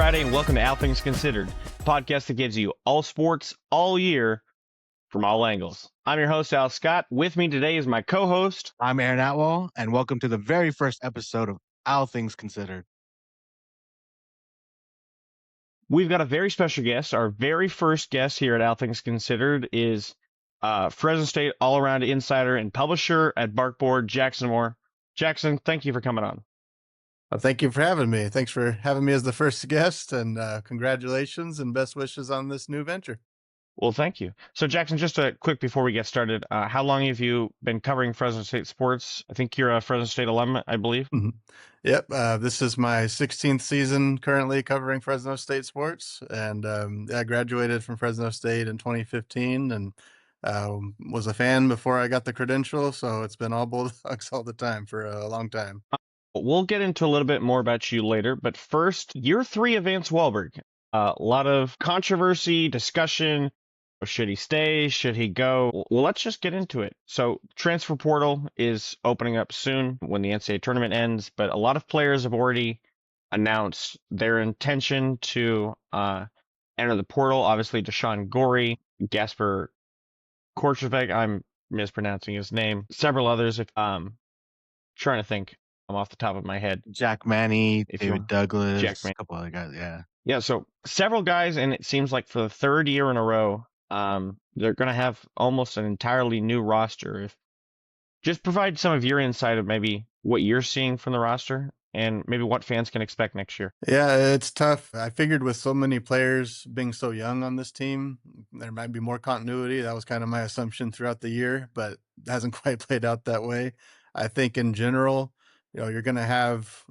Friday, and welcome to All Things Considered, a podcast that gives you all sports, all year, from all angles. I'm your host, Al Scott. With me today is my co-host. I'm Arun Atwal, and welcome to the very first episode of All Things Considered. We've got a very special guest. Our very first guest here at All Things Considered is Fresno State all-around insider and publisher at Barkboard, Jackson Moore. Jackson, thank you for coming on. Well, thank you for having me. Thanks for having me as the first guest, and congratulations and best wishes on this new venture. Well, thank you. So, Jackson, just a quick before we get started, how long have you been covering Fresno State sports? I think you're a Fresno State alum, I believe. Mm-hmm. Yep. This is my 16th season currently covering Fresno State sports, and I graduated from Fresno State in 2015 and was a fan before I got the credential, so it's been all Bulldogs all the time for a long time. We'll get into a little bit more about you later, but first, year 3 of Vance Wahlberg. A lot of controversy, discussion. Should he stay? Should he go? Well, let's just get into it. So, transfer portal is opening up soon when the NCAA tournament ends, but a lot of players have already announced their intention to enter the portal. Obviously, Deshaun Gorey, Gasper Korchevek, I'm mispronouncing his name. Several others. If trying to think. I'm off the top of my head. Jack Manny, David Douglas, a couple other guys, yeah. Yeah, so several guys, and it seems like for the third year in a row, they're going to have almost an entirely new roster. Just provide some of your insight of maybe what you're seeing from the roster and maybe what fans can expect next year. Yeah, it's tough. I figured with so many players being so young on this team, there might be more continuity. That was kind of my assumption throughout the year, but it hasn't quite played out that way. I think in general, you're going to have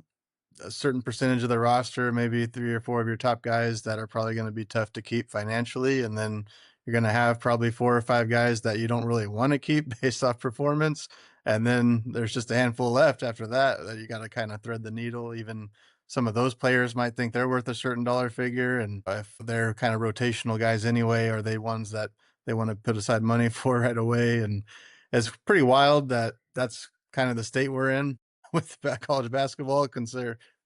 a certain percentage of the roster, maybe 3 or 4 of your top guys that are probably going to be tough to keep financially. And then you're going to have probably 4 or 5 guys that you don't really want to keep based off performance. And then there's just a handful left after that you got to kind of thread the needle. Even some of those players might think they're worth a certain dollar figure. And if they're kind of rotational guys anyway, are they ones that they want to put aside money for right away? And it's pretty wild that that's kind of the state we're in with college basketball,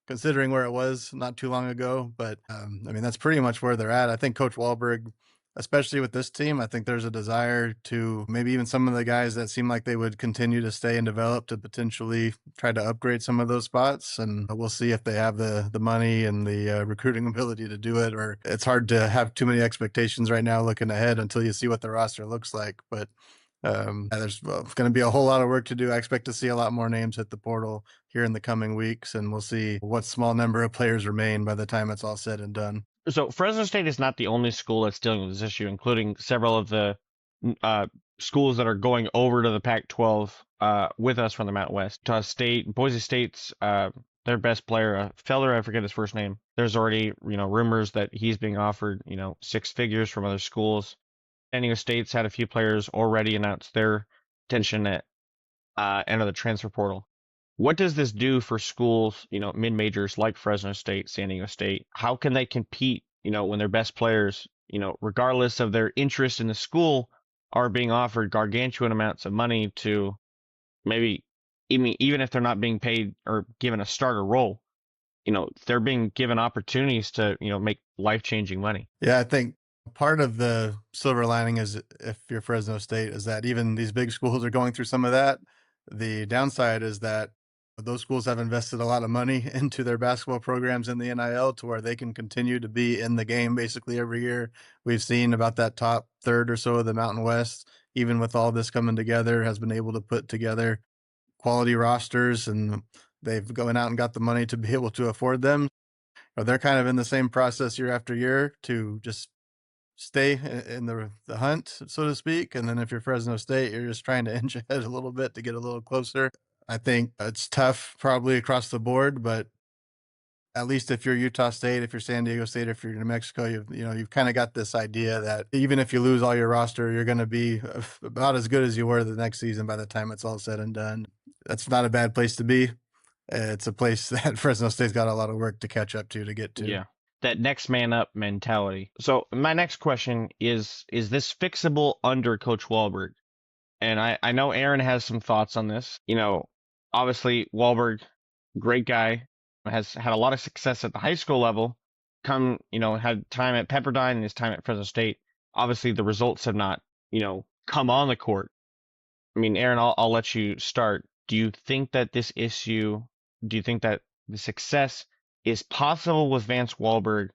considering where it was not too long ago. But that's pretty much where they're at. I think Coach Wahlberg, especially with this team, I think there's a desire to maybe even some of the guys that seem like they would continue to stay and develop to potentially try to upgrade some of those spots. And we'll see if they have the money and the recruiting ability to do it, or it's hard to have too many expectations right now looking ahead until you see what the roster looks like. But there's going to be a whole lot of work to do. I expect to see a lot more names hit the portal here in the coming weeks, and we'll see what small number of players remain by the time it's all said and done. So Fresno State is not the only school that's dealing with this issue, including several of the schools that are going over to the Pac-12 with us from the Mountain West. Utah State, Boise State's their best player, a feller, I forget his first name. There's already rumors that he's being offered 6 figures from other schools. San Diego State's had a few players already announce their intention to enter the transfer portal. What does this do for schools, mid-majors like Fresno State, San Diego State? How can they compete, when their best players, regardless of their interest in the school, are being offered gargantuan amounts of money to maybe, even if they're not being paid or given a starter role, they're being given opportunities to, make life-changing money. Yeah, I think part of the silver lining is, if you're Fresno State, is that even these big schools are going through some of that. The downside is that those schools have invested a lot of money into their basketball programs in the NIL to where they can continue to be in the game basically every year. We've seen about that top third or so of the Mountain West, even with all this coming together, has been able to put together quality rosters, and they've gone out and got the money to be able to afford them. They're kind of in the same process year after year to just stay in the hunt, so to speak. And then if you're Fresno State, you're just trying to inch ahead a little bit to get a little closer. I think it's tough probably across the board, but at least if you're Utah State, if you're San Diego State, if you're New Mexico, you've kind of got this idea that even if you lose all your roster, you're going to be about as good as you were the next season by the time it's all said and done. That's not a bad place to be. It's a place that Fresno State's got a lot of work to catch up to get to. Yeah. That next man up mentality. So my next question is this fixable under Coach Wahlberg? And I know Aaron has some thoughts on this. Obviously Wahlberg, great guy, has had a lot of success at the high school level, had time at Pepperdine and his time at Fresno State. Obviously, the results have not, come on the court. I mean, Aaron, I'll let you start. Do you think that do you think that the success is possible with Vance Wahlberg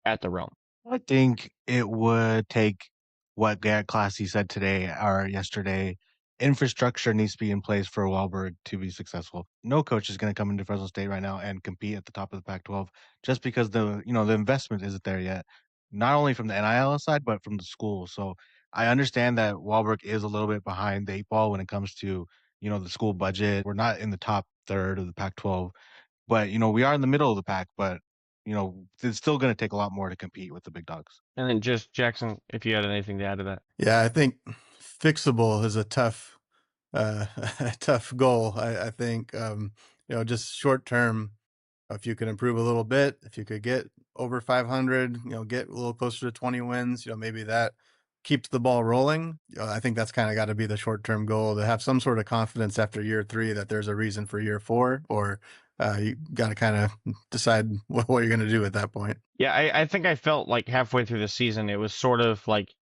at the Realm? I think it would take what Garrett Classy said today or yesterday. Infrastructure needs to be in place for Wahlberg to be successful. No coach is going to come into Fresno State right now and compete at the top of the Pac-12 just because the investment isn't there yet. Not only from the NIL side, but from the school. So I understand that Wahlberg is a little bit behind the eight ball when it comes to the school budget. We're not in the top third of the Pac-12, but we are in the middle of the pack. But it's still going to take a lot more to compete with the big dogs. And then just Jackson, if you had anything to add to that. Yeah, I think fixable is a tough a tough goal. I think just short term, if you could improve a little bit, if you could get over 500, get a little closer to 20 wins, maybe that keeps the ball rolling. I think that's kind of got to be the short term goal, to have some sort of confidence after year 3 that there's a reason for year 4, or you got to kind of decide what you're going to do at that point. Yeah, I think I felt like halfway through the season, it was sort of like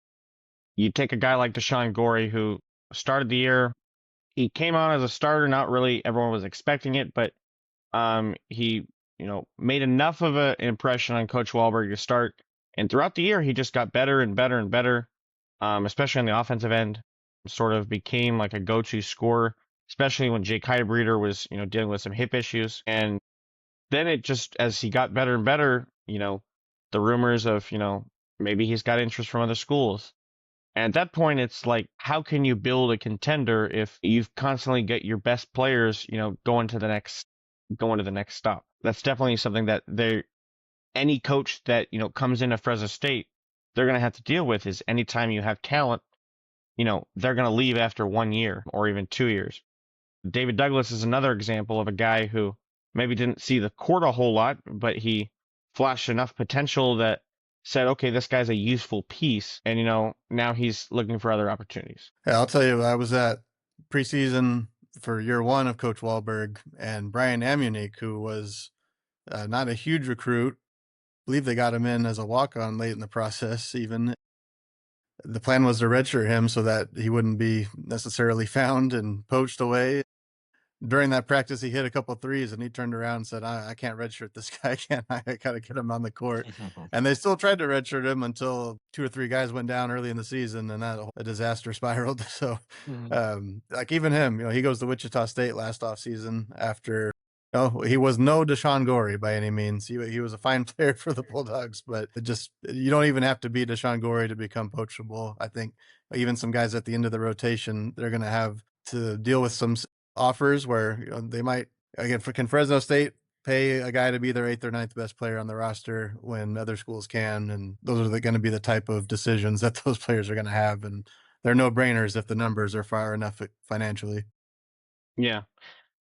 you take a guy like Deshaun Gorey, who started the year, he came on as a starter, not really everyone was expecting it, but he made enough of an impression on Coach Wahlberg to start, and throughout the year he just got better and better and better, especially on the offensive end. Sort of became like a go-to scorer, especially when Jake Highbreeder was dealing with some hip issues. And then it just, as he got better and better, the rumors of maybe he's got interest from other schools. And at that point, it's like, how can you build a contender if you've constantly get your best players, going to the next stop? That's definitely something that any coach that, comes into Fresno State, they're going to have to deal with. Is anytime you have talent, they're going to leave after 1 year or even 2 years. David Douglas is another example of a guy who maybe didn't see the court a whole lot, but he flashed enough potential that said, okay, this guy's a useful piece. And, now he's looking for other opportunities. Yeah, I'll tell you, I was at preseason for year 1 of Coach Wahlberg, and Brian Amunick, who was not a huge recruit. I believe they got him in as a walk-on late in the process even. The plan was to redshirt him so that he wouldn't be necessarily found and poached away. During that practice, he hit a couple of threes, and he turned around and said, I can't redshirt this guy. I got to get him on the court. And they still tried to redshirt him until 2 or 3 guys went down early in the season, and that a disaster spiraled. So, like even him, he goes to Wichita State last offseason after. He was no Deshaun Gorey by any means. He was a fine player for the Bulldogs, but you don't even have to be Deshaun Gorey to become poachable. I think even some guys at the end of the rotation, they're going to have to deal with some offers where they might, again, can Fresno State pay a guy to be their 8th or 9th best player on the roster when other schools can? And those are going to be the type of decisions that those players are going to have, and they're no brainers if the numbers are far enough financially. Yeah.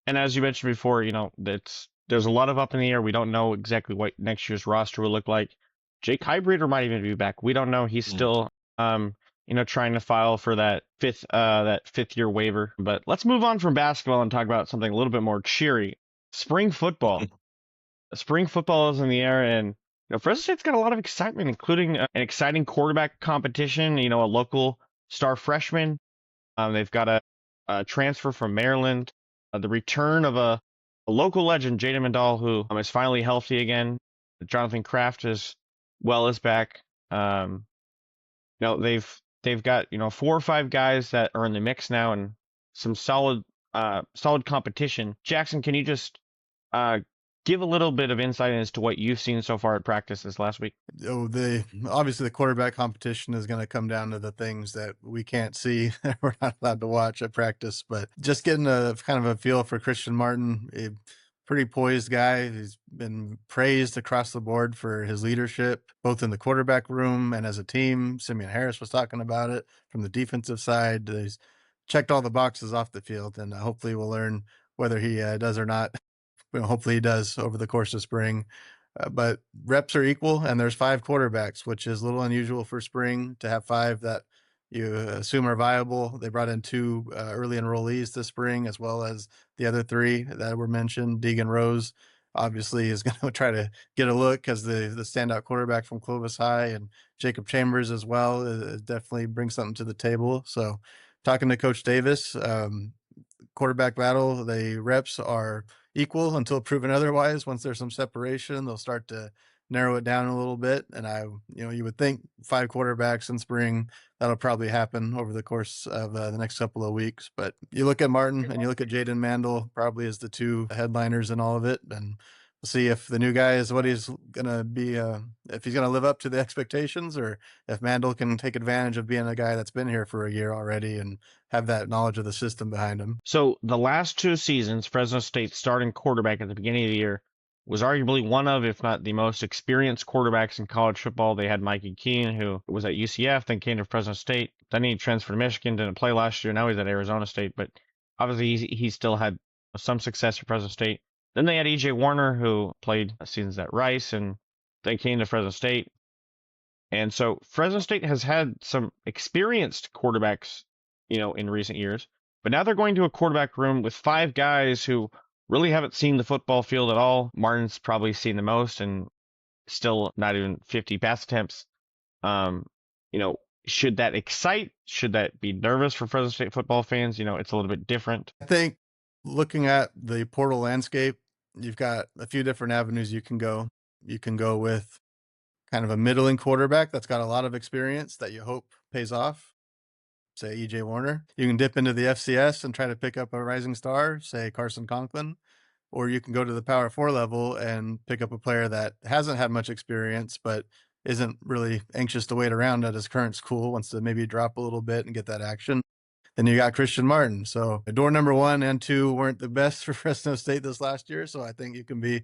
And as you mentioned before, there's a lot of up in the air. We don't know exactly what next year's roster will look like. Jake Highbreeder might even be back. We don't know. He's still trying to file for that fifth year waiver. But let's move on from basketball and talk about something a little bit more cheery. Spring football. Spring football is in the air, and Fresno State's got a lot of excitement, including an exciting quarterback competition. A local star freshman. They've got a transfer from Maryland. The return of a local legend, Jaden Mandal, who is finally healthy again. Jonathan Kraft as well is back. They've got 4 or 5 guys that are in the mix now, and some solid competition. Jackson, can you just give a little bit of insight as to what you've seen so far at practice this last week? Obviously the quarterback competition is going to come down to the things that we can't see, we're not allowed to watch at practice, but just getting a kind of a feel for Christian Martin, a pretty poised guy. He's been praised across the board for his leadership, both in the quarterback room and as a team. Simeon Harris was talking about it from the defensive side. He's checked all the boxes off the field, and hopefully we'll learn whether he does or not. Hopefully he does over the course of spring. But reps are equal, and there's 5 quarterbacks, which is a little unusual for spring to have 5 that you assume are viable. They brought in 2 early enrollees this spring, as well as the other 3 that were mentioned, Deegan Rose obviously is going to try to get a look as the standout quarterback from Clovis High, and Jacob Chambers as well definitely brings something to the table. So talking to Coach Davis, quarterback battle, the reps are equal until proven otherwise. Once there's some separation, they'll start to narrow it down a little bit. And you would think 5 quarterbacks in spring, that'll probably happen over the course of the next couple of weeks. But you look at Martin and you look at Jaden Mandel probably as the 2 headliners in all of it. And we'll see if the new guy is what he's going to be, if he's going to live up to the expectations, or if Mandel can take advantage of being a guy that's been here for a year already and have that knowledge of the system behind him. So the last 2 seasons, Fresno State's starting quarterback at the beginning of the year was arguably one of, if not the most experienced quarterbacks in college football. They had Mikey Keene, who was at UCF, then came to Fresno State. Then he transferred to Michigan, didn't play last year. Now he's at Arizona State, but obviously he still had some success at Fresno State. Then they had EJ Warner, who played seasons at Rice, and they came to Fresno State. And so Fresno State has had some experienced quarterbacks, in recent years. But now they're going to a quarterback room with 5 guys who really haven't seen the football field at all. Martin's probably seen the most, and still not even 50 pass attempts. Should that excite? Should that be nervous for Fresno State football fans? It's a little bit different. I think looking at the portal landscape, you've got a few different avenues you can go. You can go with kind of a middling quarterback that's got a lot of experience that you hope pays off, say EJ Warner. You can dip into the FCS and try to pick up a rising star, say Carson Conklin, or you can go to the Power 4 level and pick up a player that hasn't had much experience but isn't really anxious to wait around at his current school, wants to maybe drop a little bit and get that action. Then you got Christian Martin. So door number 1 and 2 weren't the best for Fresno State this last year, so I think you can be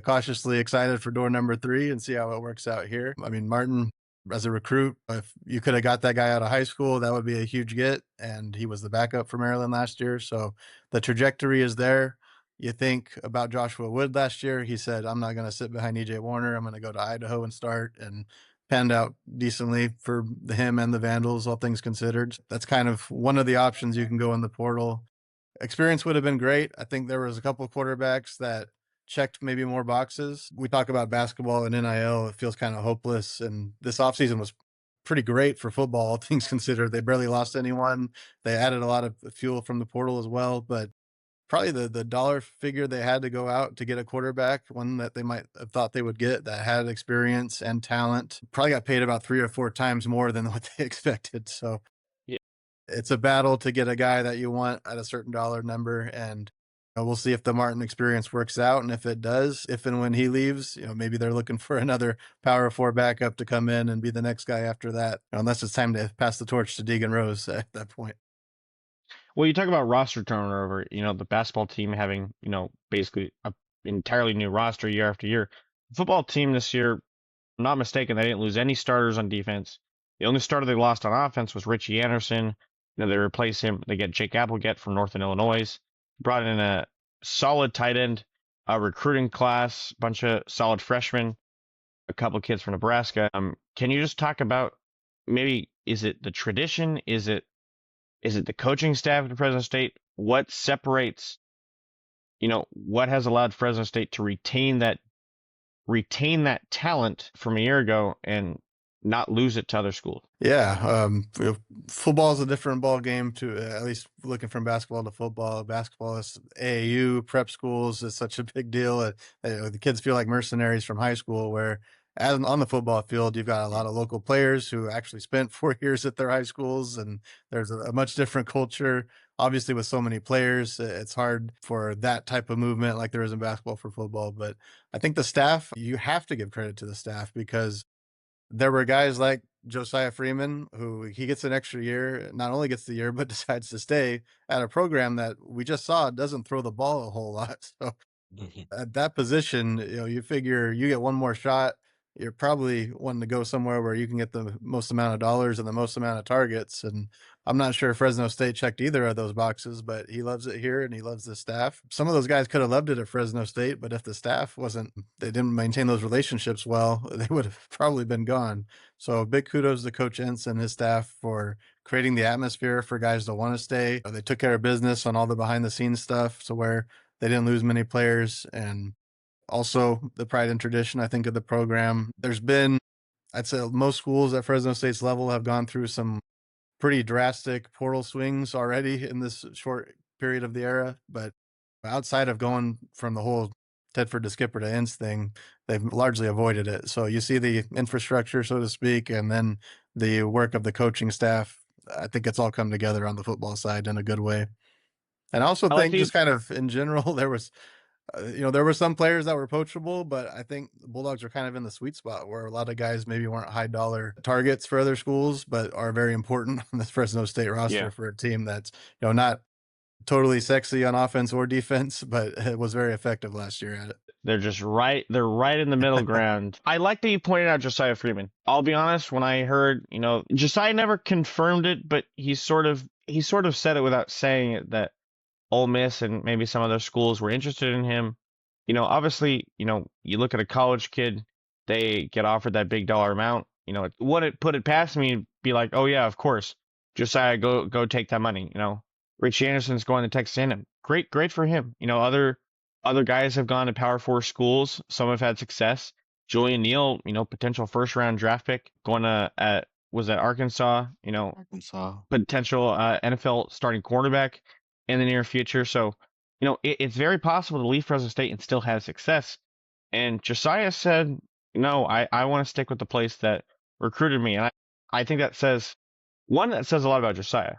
cautiously excited for door number 3 and see how it works out here. I mean, Martin, as a recruit, if you could have got that guy out of high school, that would be a huge get. And he was the backup for Maryland last year. So the trajectory is there. You think about Joshua Wood last year. He said, I'm not going to sit behind EJ Warner. I'm going to go to Idaho and start, and panned out decently for him and the Vandals, all things considered. That's kind of one of the options you can go in the portal. Experience would have been great. I think there was a couple of quarterbacks that checked maybe more boxes. We talk about basketball and NIL. It feels kind of hopeless. And this offseason was pretty great for football, all things considered. They barely lost anyone. They added a lot of fuel from the portal as well. But probably the dollar figure they had to go out to get a quarterback, one that they might have thought they would get, that had experience and talent, probably got paid about 3 or 4 times more than what they expected. So Yeah. It's a battle to get a guy that you want at a certain dollar number. And we'll see if the Martin experience works out. And if it does, if and when he leaves, maybe they're looking for another Power 4 backup to come in and be the next guy after that, unless it's time to pass the torch to Deegan Rose at that point. Well, you talk about roster turnover, the basketball team having, basically an entirely new roster year after year. The football team this year, if I'm not mistaken, they didn't lose any starters on defense. The only starter they lost on offense was Richie Anderson. They replace him. They get Jake Applegate from Northern Illinois. Brought in a solid tight end, a recruiting class, bunch of solid freshmen, a couple of kids from Nebraska. Can you just talk about, maybe, is it the tradition? Is it the coaching staff at Fresno State? What separates, what has allowed Fresno State to retain that talent from a year ago and not lose it to other schools? Yeah. Football is a different ball game, to at least looking from basketball to football. Basketball is AAU, prep schools is such a big deal. The kids feel like mercenaries from high school, where on the football field, you've got a lot of local players who actually spent 4 years at their high schools, and there's a much different culture. Obviously, with so many players, it's hard for that type of movement like there is in basketball for football. But I think the staff, you have to give credit to the staff, because there were guys like Josiah Freeman, who he gets an extra year, not only gets the year, but decides to stay at a program that we just saw doesn't throw the ball a whole lot. So at that position, you figure you get one more shot, you're probably wanting to go somewhere where you can get the most amount of dollars and the most amount of targets. And I'm not sure Fresno State checked either of those boxes, but he loves it here and he loves the staff. Some of those guys could have loved it at Fresno State, but if the staff they didn't maintain those relationships well, they would have probably been gone. So big kudos to Coach Entz and his staff for creating the atmosphere for guys to want to stay. They took care of business on all the behind the scenes stuff, so where they didn't lose many players. And also the pride and tradition, I think, of the program. There's been, I'd say most schools at Fresno State's level have gone through some pretty drastic portal swings already in this short period of the era. But outside of going from the whole Tedford to Skipper to Ince thing, they've largely avoided it. So you see the infrastructure, so to speak, and then the work of the coaching staff. I think it's all come together on the football side in a good way. And I also I like think the just kind of in general, there was there were some players that were poachable, but I think the Bulldogs are kind of in the sweet spot where a lot of guys maybe weren't high dollar targets for other schools, but are very important on the Fresno State roster Yeah. for a team that's, not totally sexy on offense or defense, but it was very effective last year at it. They're right in the middle ground. I like that you pointed out Josiah Freeman. I'll be honest, when I heard, Josiah never confirmed it, but he sort of said it without saying it, that Ole Miss and maybe some other schools were interested in him. Obviously, you look at a college kid, they get offered that big dollar amount. It put it past me to be like, oh yeah, of course, Josiah, go take that money. Richie Anderson's going to Texas A&M. Great for him. Other guys have gone to Power Four schools. Some have had success. Julian Neal, potential first round draft pick, going to was at Arkansas. Arkansas. Potential NFL starting quarterback in the near future. So, it's very possible to leave Fresno State and still have success. And Josiah said, no, I want to stick with the place that recruited me. And I think that says a lot about Josiah.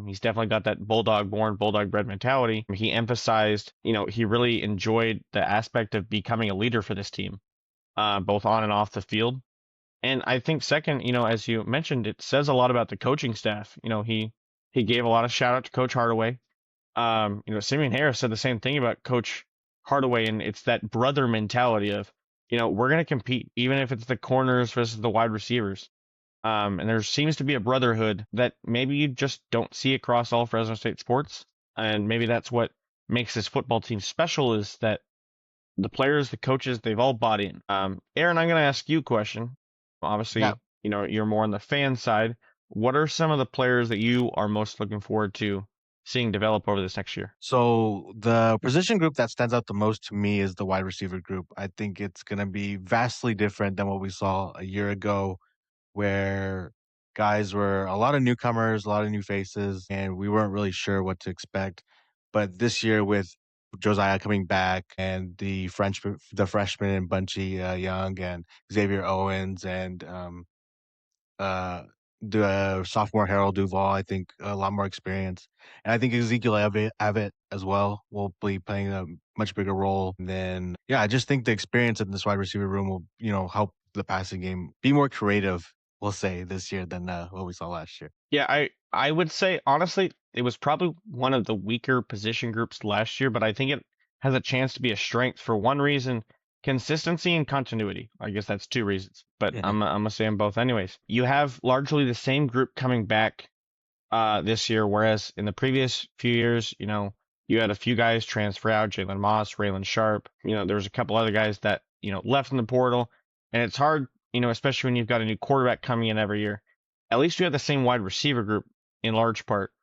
He's definitely got that Bulldog born, Bulldog bred mentality. He emphasized, he really enjoyed the aspect of becoming a leader for this team, both on and off the field. And I think second, as you mentioned, it says a lot about the coaching staff. He gave a lot of shout out to Coach Hardaway. Simeon Harris said the same thing about Coach Hardaway, and it's that brother mentality of, we're going to compete, even if it's the corners versus the wide receivers. And there seems to be a brotherhood that maybe you just don't see across all Fresno State sports. And maybe that's what makes this football team special, is that the players, the coaches, they've all bought in. Aaron, I'm going to ask you a question. Obviously, Yeah. You're more on the fan side. What are some of the players that you are most looking forward to seeing develop over this next year? So the position group that stands out the most to me is the wide receiver group. I think it's going to be vastly different than what we saw a year ago, where guys were a lot of newcomers, a lot of new faces, and we weren't really sure what to expect. But this year, with Josiah coming back and the freshman and Bunchy Young and Xavier Owens and the sophomore Harold Duvall, I think a lot more experience. And I think Ezekiel Abbott as well will be playing a much bigger role. And then, I just think the experience in this wide receiver room will, help the passing game be more creative, we'll say, this year than what we saw last year. Yeah, I would say, honestly, it was probably one of the weaker position groups last year, but I think it has a chance to be a strength for one reason: consistency and continuity. I guess that's two reasons, but Yeah. I'm gonna say them both anyways. You have largely the same group coming back this year, whereas in the previous few years, you had a few guys transfer out: Jalen Moss, Raylan Sharp. There was a couple other guys that left in the portal, and it's hard, especially when you've got a new quarterback coming in every year. At least you have the same wide receiver group in large part.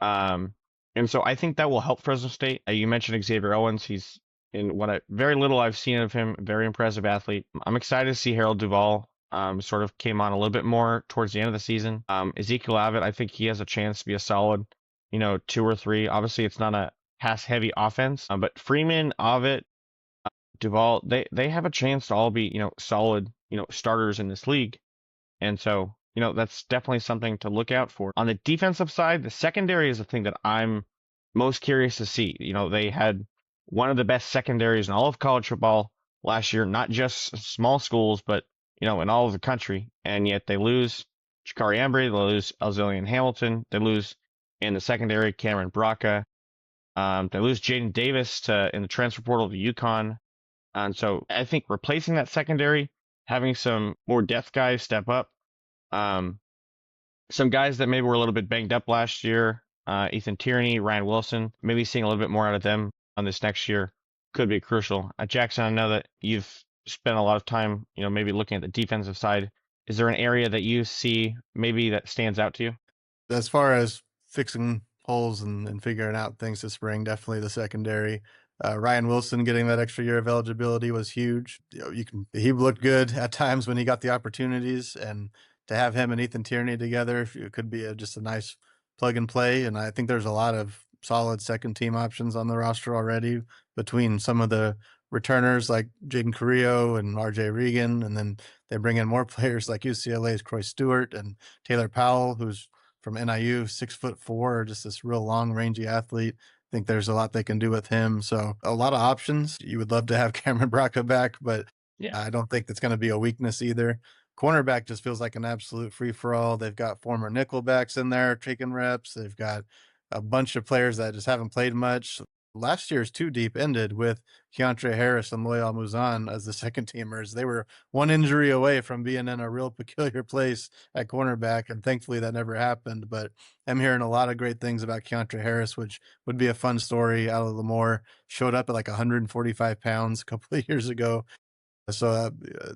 And so I think that will help Fresno State. You mentioned Xavier Owens. He's, in very little I've seen of him, very impressive athlete. I'm excited to see Harold Duvall. Sort of came on a little bit more towards the end of the season. Ezekiel Abbott, I think he has a chance to be a solid, 2 or 3. Obviously, it's not a pass-heavy offense, but Freeman, Abbott, Duvall, they have a chance to all be, solid, starters in this league. And so, that's definitely something to look out for. On the defensive side, the secondary is the thing that I'm most curious to see. They had one of the best secondaries in all of college football last year, not just small schools, but, in all of the country. And yet they lose Jakari Embry, they lose Elzillian Hamilton, they lose in the secondary Cameron Braca, they lose Jaden Davis in the transfer portal to UConn. And so I think replacing that secondary, having some more depth guys step up, some guys that maybe were a little bit banged up last year, Ethan Tierney, Ryan Wilson, maybe seeing a little bit more out of them on this next year could be crucial. Jackson, I know that you've spent a lot of time, maybe looking at the defensive side. Is there an area that you see maybe that stands out to you? As far as fixing holes and figuring out things this spring, definitely the secondary. Ryan Wilson getting that extra year of eligibility was huge. He looked good at times when he got the opportunities, and to have him and Ethan Tierney together, it could be just a nice plug and play. And I think there's a lot of solid second team options on the roster already between some of the returners like Jaden Carrillo and RJ Regan. And then they bring in more players like UCLA's Croy Stewart and Taylor Powell, who's from NIU, 6'4", just this real long rangy athlete. I think there's a lot they can do with him. So a lot of options. You would love to have Cameron Braca back, but Yeah. I don't think that's going to be a weakness either. Cornerback just feels like an absolute free-for-all. They've got former nickelbacks in there taking reps. They've got a bunch of players that just haven't played much. Last year's two deep ended with Keontre Harris and Loyal Muzan as the second teamers. They were one injury away from being in a real peculiar place at cornerback, and thankfully that never happened. But I'm hearing a lot of great things about Keontre Harris, which would be a fun story out of Lemoore. Showed up at like 145 pounds a couple of years ago. So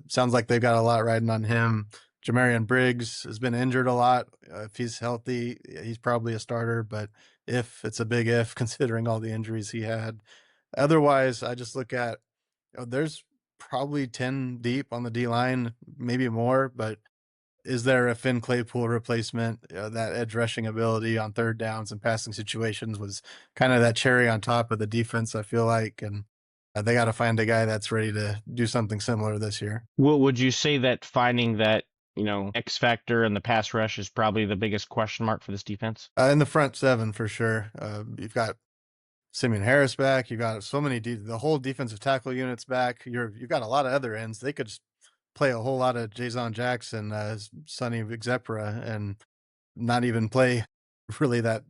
sounds like they've got a lot riding on him. Jamarian Briggs has been injured a lot. If he's healthy, he's probably a starter, but it's a big if considering all the injuries he had. Otherwise, I just look at there's probably 10 deep on the D line, maybe more, but is there a Finn Claypool replacement? That edge rushing ability on third downs and passing situations was kind of that cherry on top of the defense, I feel like. And they got to find a guy that's ready to do something similar this year. Well, would you say that finding that, X factor in the pass rush is probably the biggest question mark for this defense? In the front seven, for sure. You've got Simeon Harris back. You've got so many, the whole defensive tackle units back. You've got a lot of other ends. They could just play a whole lot of Jason Jackson, Sonny Exepra, and not even play really that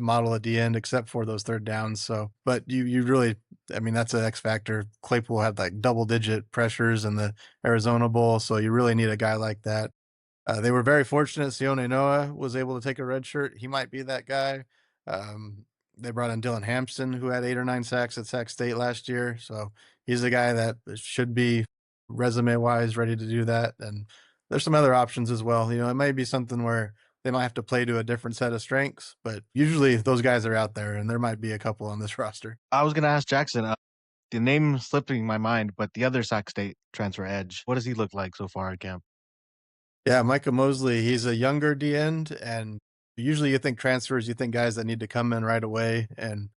model at the end, except for those third downs. So, but you really, I mean, that's an X factor. Claypool had like double digit pressures in the Arizona Bowl. So you really need a guy like that. They were very fortunate. Sione Noah was able to take a red shirt. He might be that guy. They brought in Dylan Hampson, who had 8 or 9 sacks at Sac State last year. So he's a guy that should be resume wise ready to do that. And there's some other options as well. It might be something where they might have to play to a different set of strengths, but usually those guys are out there, and there might be a couple on this roster. I was going to ask Jackson, the name slipping my mind, but the other Sac State transfer edge, what does he look like so far at camp? Yeah, Micah Mosley, he's a younger D end, and usually you think transfers, you think guys that need to come in right away, and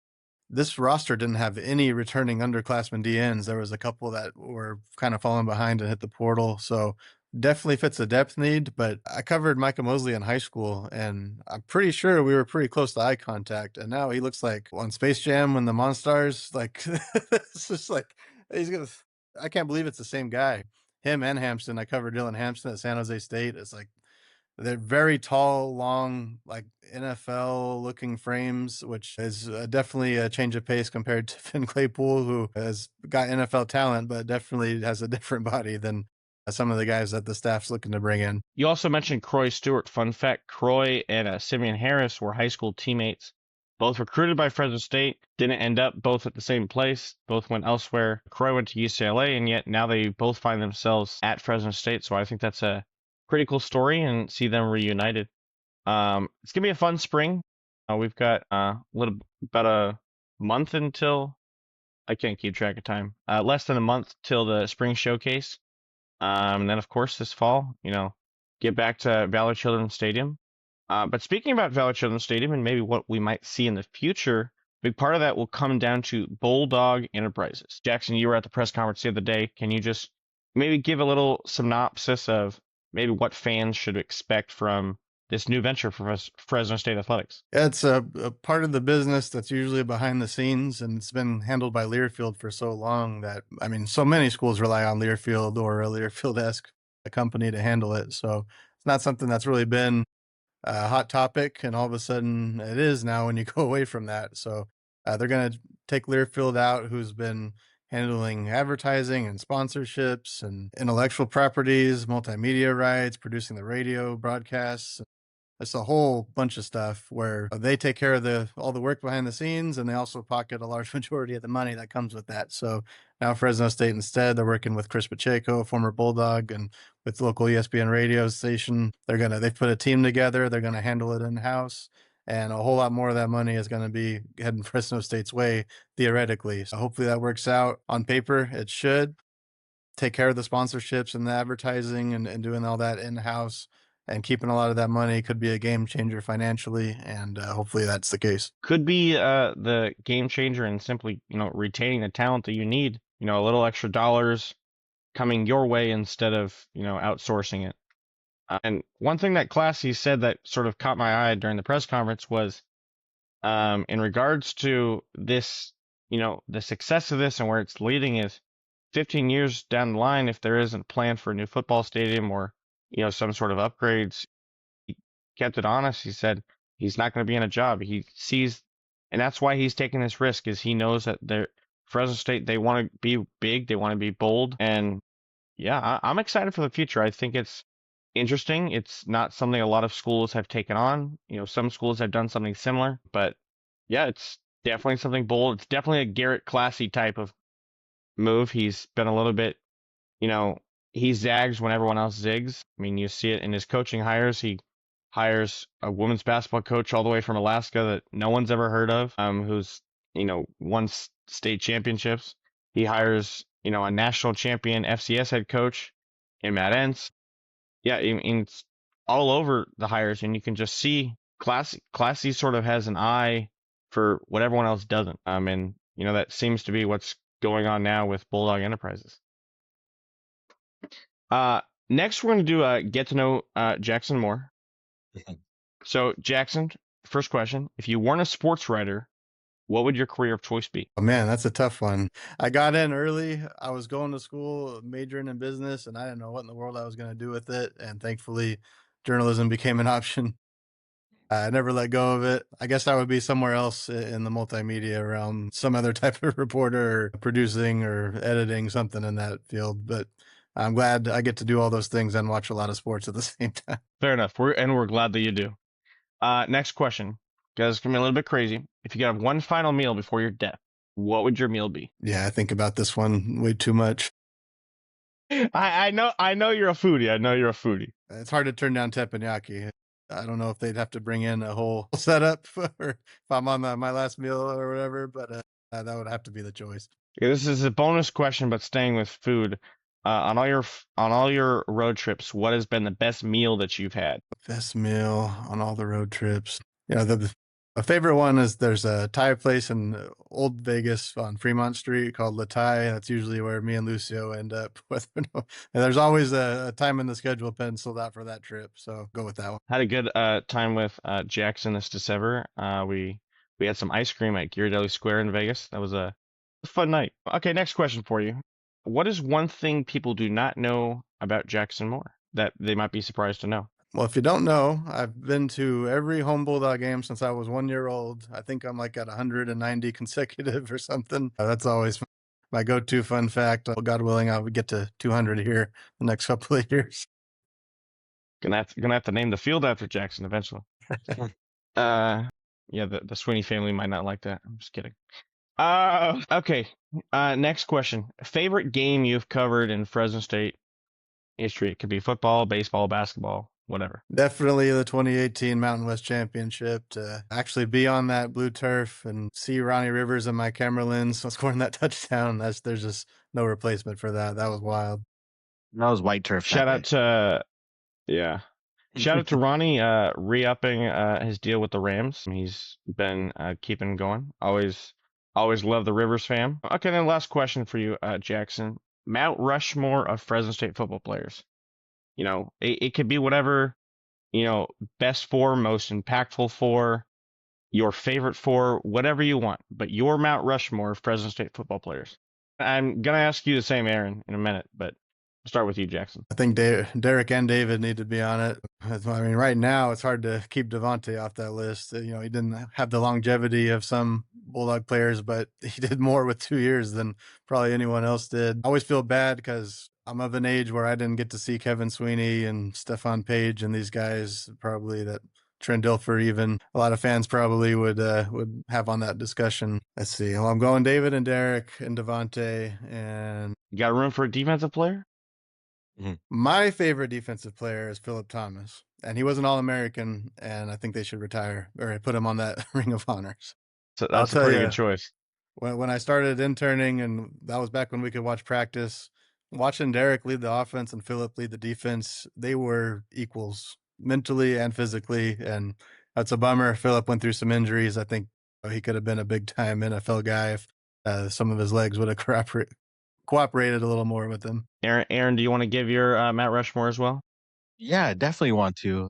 this roster didn't have any returning underclassmen D ends. There was a couple that were kind of falling behind and hit the portal, so definitely fits a depth need. But I covered Micah Mosley in high school, and I'm pretty sure we were pretty close to eye contact, and now he looks like on Space Jam when the Monstars, like, it's just like, I can't believe it's the same guy. Him and Hampton. I covered Dylan Hampton at San Jose State. It's like they're very tall, long, like NFL looking frames, which is definitely a change of pace compared to Finn Claypool, who has got NFL talent, but definitely has a different body than some of the guys that the staff's looking to bring in. You also mentioned Croy Stewart. Fun fact, Croy and Simeon Harris were high school teammates. Both recruited by Fresno State, didn't end up both at the same place, both went elsewhere. Croy went to UCLA, and yet now they both find themselves at Fresno State, so I think that's a pretty cool story, and see them reunited. It's going to be a fun spring. We've got about a month until, I can't keep track of time, less than a month till the spring showcase. And then, of course, this fall, get back to Valor Children's Stadium. But speaking about Valor Children's Stadium and maybe what we might see in the future, a big part of that will come down to Bulldog Enterprises. Jackson, you were at the press conference the other day. Can you just maybe give a little synopsis of maybe what fans should expect from this new venture for Fresno State Athletics? Yeah, it's a part of the business that's usually behind the scenes, and it's been handled by Learfield for so long that, I mean, so many schools rely on Learfield or a Learfield-esque company to handle it. So it's not something that's really been a hot topic, and all of a sudden it is now when you go away from that. So they're going to take Learfield out, who's been handling advertising and sponsorships and intellectual properties, multimedia rights, producing the radio broadcasts. It's a whole bunch of stuff where they take care of all the work behind the scenes, and they also pocket a large majority of the money that comes with that. So now Fresno State, instead, they're working with Chris Pacheco, a former Bulldog, and with local ESPN radio station. They've put a team together. They're going to handle it in-house. and a whole lot more of that money is going to be heading Fresno State's way, theoretically. So hopefully that works out. On paper, it should. Take care of the sponsorships and the advertising and doing all that in-house and keeping a lot of that money could be a game changer financially, and hopefully that's the case. Could be the game changer in simply, retaining the talent that you need, a little extra dollars coming your way instead of, outsourcing it. And one thing that Classy said that sort of caught my eye during the press conference was in regards to this, the success of this and where it's leading is 15 years down the line, if there isn't a plan for a new football stadium or, some sort of upgrades, he kept it honest. He said he's not going to be in a job. He sees, and that's why he's taking this risk, is he knows that Fresno State, they want to be big, they want to be bold. And yeah, I'm excited for the future. I think it's interesting. It's not something a lot of schools have taken on. Some schools have done something similar, but yeah, it's definitely something bold. It's definitely a Garrett Classy type of move. He's been a little bit, he zags when everyone else zigs. I mean, you see it in his coaching hires. He hires a women's basketball coach all the way from Alaska that no one's ever heard of, who's, won state championships. He hires, a national champion FCS head coach in Matt Entz. Yeah, it's all over the hires, and you can just see Classy sort of has an eye for what everyone else doesn't. And that seems to be what's going on now with Bulldog Enterprises. Next, we're going to do get to know Jackson more. So, Jackson, first question: if you weren't a sports writer, what would your career of choice be? Oh man, that's a tough one. I got in early. I was going to school, majoring in business, and I didn't know what in the world I was going to do with it. And thankfully, journalism became an option. I never let go of it. I guess I would be somewhere else in the multimedia realm, some other type of reporter, or producing or editing, something in that field. But I'm glad I get to do all those things and watch a lot of sports at the same time. Fair enough. We're glad that you do. Next question, guys, it's gonna be a little bit crazy. If you could have one final meal before your death, what would your meal be? Yeah, I think about this one way too much. I know you're a foodie. It's hard to turn down teppanyaki. I don't know if they'd have to bring in a whole setup or if I'm on my last meal or whatever, but that would have to be the choice. Okay, this is a bonus question, but staying with food. On all your road trips, what has been the best meal that you've had? Best meal on all the road trips. A favorite one is there's a Thai place in Old Vegas on Fremont Street called La Thai. That's usually where me and Lucio end up. And there's always a time in the schedule penciled out for that trip, so go with that one. Had a good time with Jackson this December. We had some ice cream at Ghirardelli Square in Vegas. That was a fun night. Okay, next question for you. What is one thing people do not know about Jackson Moore that they might be surprised to know? Well, if you don't know, I've been to every home Bulldog game since I was 1 year old. I think I'm like at 190 consecutive or something. That's always my go-to fun fact. God willing, I would get to 200 here the next couple of years. Gonna have to name the field after Jackson eventually. Yeah, the Sweeney family might not like that. I'm just kidding. Okay. Next question. Favorite game you've covered in Fresno State history? It could be football, baseball, basketball, whatever. Definitely the 2018 Mountain West Championship. To actually be on that blue turf and see Ronnie Rivers and my camera lens scoring that touchdown, there's just no replacement for that. That was wild. That was white turf. Shout out to Ronnie re-upping his deal with the Rams. He's been keeping going. Always love the Rivers fam. Okay, then last question for you, Jackson. Mount Rushmore of Fresno State football players. It could be whatever, best four, most impactful four, your favorite four, whatever you want. But your Mount Rushmore of Fresno State football players. I'm going to ask you the same, Aaron, in a minute, but I'll start with you, Jackson. I think Derek and David need to be on it. I mean, right now it's hard to keep Devontae off that list. He didn't have the longevity of some Bulldog players, but he did more with 2 years than probably anyone else did. I always feel bad because I'm of an age where I didn't get to see Kevin Sweeney and Stephon Page and these guys, probably that Trent Dilfer, even a lot of fans probably would have on that discussion. Let's see. Well, I'm going David and Derek and Devontae. And you got room for a defensive player? My favorite defensive player is Phillip Thomas. and he was an All-American, and I think they should retire or put him on that Ring of Honors. So I'll that's a tell pretty you, good choice. when I started interning, and that was back when we could watch practice, watching Derek lead the offense and Philip lead the defense, they were equals mentally and physically, and that's a bummer. Philip went through some injuries. I think he could have been a big-time NFL guy if some of his legs would have cooperated a little more with him. Aaron, do you want to give your Mount Rushmore as well? Yeah, definitely want to.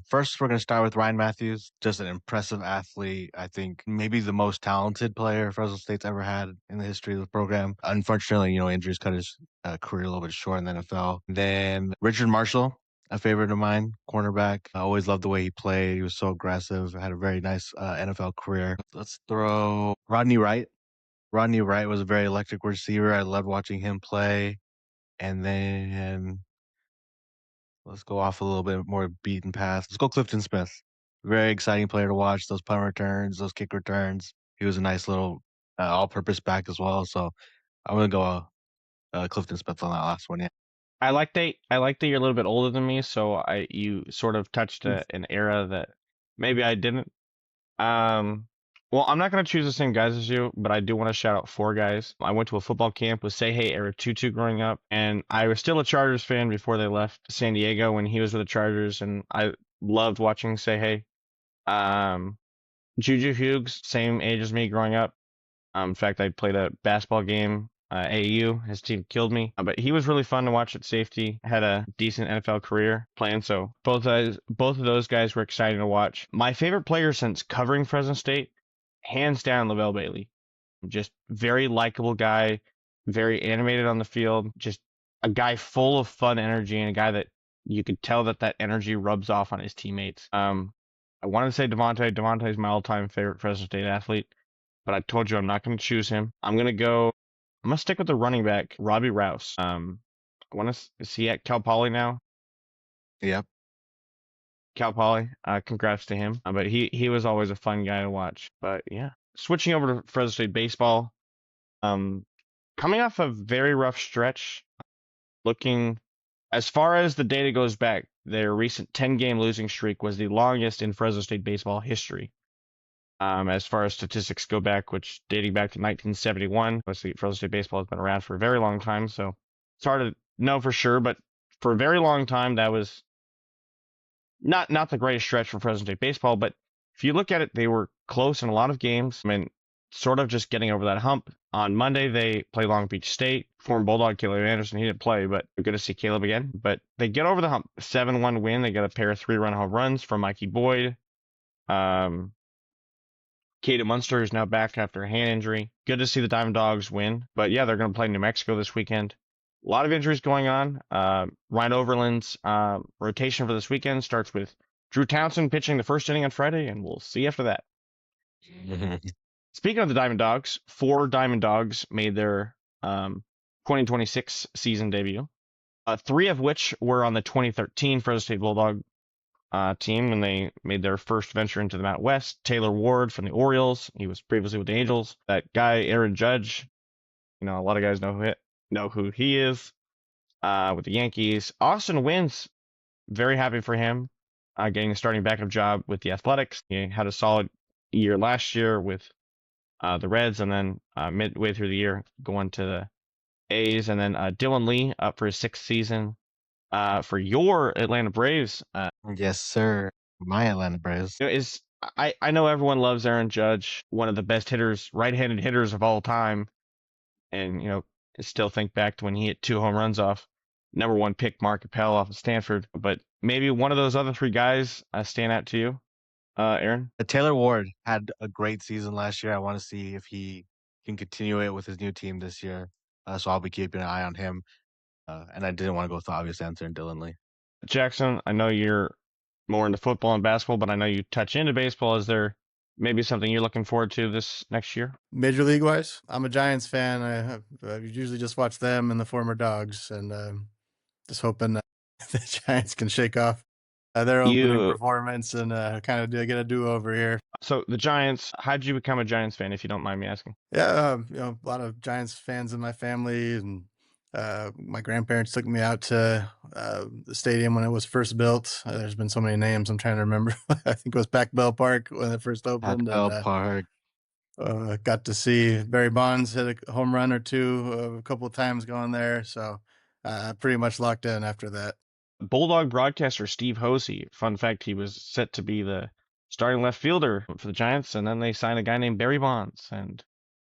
First, we're going to start with Ryan Matthews, just an impressive athlete. I think maybe the most talented player Fresno State's ever had in the history of the program. Unfortunately, injuries cut his career a little bit short in the NFL. Then Richard Marshall, a favorite of mine, cornerback. I always loved the way he played. He was so aggressive, had a very nice NFL career. Let's throw Rodney Wright. Rodney Wright was a very electric receiver. I loved watching him play. And then let's go off a little bit more beaten path. Let's go Clifton Smith. Very exciting player to watch. Those punt returns, those kick returns. He was a nice little all-purpose back as well. So I'm gonna go Clifton Smith on that last one. Yeah. I like that you're a little bit older than me, so you sort of touched an era that maybe I didn't. Well, I'm not going to choose the same guys as you, but I do want to shout out 4 guys. I went to a football camp with Say Hey Eric Tutu growing up, and I was still a Chargers fan before they left San Diego when he was with the Chargers, and I loved watching Say Hey. Juju Hughes, same age as me growing up. In fact, I played a basketball game, AAU. His team killed me, but he was really fun to watch at safety. Had a decent NFL career playing, so both of those guys were exciting to watch. My favorite player since covering Fresno State, hands down, Lavelle Bailey. Just very likable guy, very animated on the field. Just a guy full of fun energy, and a guy that you could tell that energy rubs off on his teammates. I wanted to say Devontae. Devontae's my all-time favorite Fresno State athlete, but I told you I'm not going to choose him. I'm going to stick with the running back, Robbie Rouse. Is he at Cal Poly now? Yep. Cal Poly. Congrats to him. But he was always a fun guy to watch. But yeah, switching over to Fresno State baseball. Coming off a very rough stretch, looking as far as the data goes back, their recent 10-game losing streak was the longest in Fresno State baseball history. As far as statistics go back, which dating back to 1971. Obviously, Fresno State baseball has been around for a very long time, so it's hard to know for sure. But for a very long time, that was not the greatest stretch for Fresno State baseball. But if you look at it, they were close in a lot of games. I mean, sort of just getting over that hump. On Monday, they play Long Beach State. Former Bulldog Caleb Anderson, he didn't play, but good to see Caleb again. But they get over the hump. 7-1 win. They got a pair of 3-run home runs from Mikey Boyd. Caden Munster is now back after a hand injury. Good to see the Diamond Dogs win. But yeah, they're going to play New Mexico this weekend. A lot of injuries going on. Ryan Overland's rotation for this weekend starts with Drew Townsend pitching the first inning on Friday, and we'll see after that. Speaking of the Diamond Dogs, 4 Diamond Dogs made their 2026 season debut. 3 of which were on the 2013 Fresno State Bulldog team, and they made their first venture into the Mountain West. Taylor Ward from the Orioles. He was previously with the Angels. That guy, Aaron Judge, a lot of guys know who he is with the Yankees. Austin Wynns, very happy for him, getting a starting backup job with the Athletics. He had a solid year last year with the Reds, and then midway through the year going to the A's. And then Dylan Lee up for his 6th season for your Atlanta Braves. Yes, sir. My Atlanta Braves. I know everyone loves Aaron Judge, one of the best hitters, right-handed hitters of all time, and still think back to when he hit 2 home runs off number 1 pick Mark Appel off of Stanford. But maybe one of those other 3 guys stand out to you, Aaron? Taylor Ward had a great season last year. I want to see if he can continue it with his new team this year. So I'll be keeping an eye on him. And I didn't want to go with the obvious answer in Dylan Lee. Jackson, I know you're more into football and basketball, but I know you touch into baseball. Is there maybe something you're looking forward to this next year? Major League wise, I'm a Giants fan. I usually just watch them and the former Dogs, and just hoping the Giants can shake off their opening performance and kind of get a do-over here. So the Giants, how'd you become a Giants fan, if you don't mind me asking? Yeah, a lot of Giants fans in my family, and My grandparents took me out to the stadium when it was first built. There's been so many names I'm trying to remember. I think it was Pac Bell Park when it first opened. Bell And Park. got to see Barry Bonds hit a home run or two a couple of times going there. So pretty much locked in after that. Bulldog broadcaster Steve Hosey, fun fact, he was set to be the starting left fielder for the Giants, and then they signed a guy named Barry Bonds, and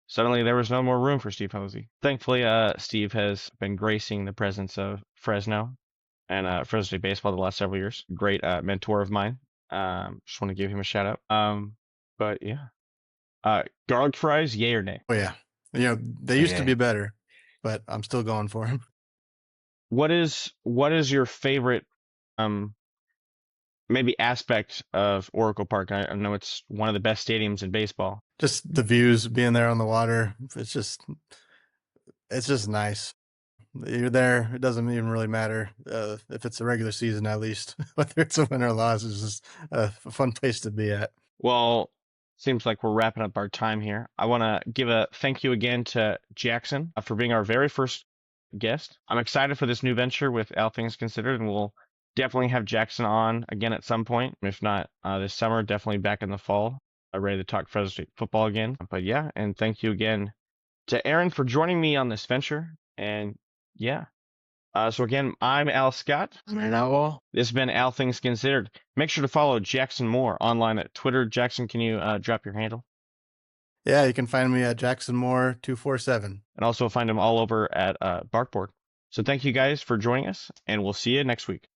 suddenly there was no more room for Steve Hosey. Thankfully, Steve has been gracing the presence of Fresno and Fresno State Baseball the last several years. Great mentor of mine. Just want to give him a shout out. But yeah, garlic fries, yay or nay? Oh yeah, they used to be better, but I'm still going for them. What is your favorite maybe aspect of Oracle Park? I know it's one of the best stadiums in baseball. Just the views, being there on the water. It's just nice. You're there. It doesn't even really matter if it's a regular season, at least. Whether it's a win or loss, it's just a fun place to be at. Well, seems like we're wrapping up our time here. I want to give a thank you again to Jackson for being our very first guest. I'm excited for this new venture with All Things Considered, and we'll definitely have Jackson on again at some point. If not this summer, definitely back in the fall. Ready to talk Fresno State football again. But yeah, and thank you again to Aaron for joining me on this venture. And yeah. So again, I'm Al Scott. I'm Arun Atwal. This has been All Things Considered. Make sure to follow Jackson Moore online at Twitter. Jackson, can you drop your handle? Yeah, you can find me at Jackson Moore 247. And also find him all over at Barkboard. So thank you guys for joining us, and we'll see you next week.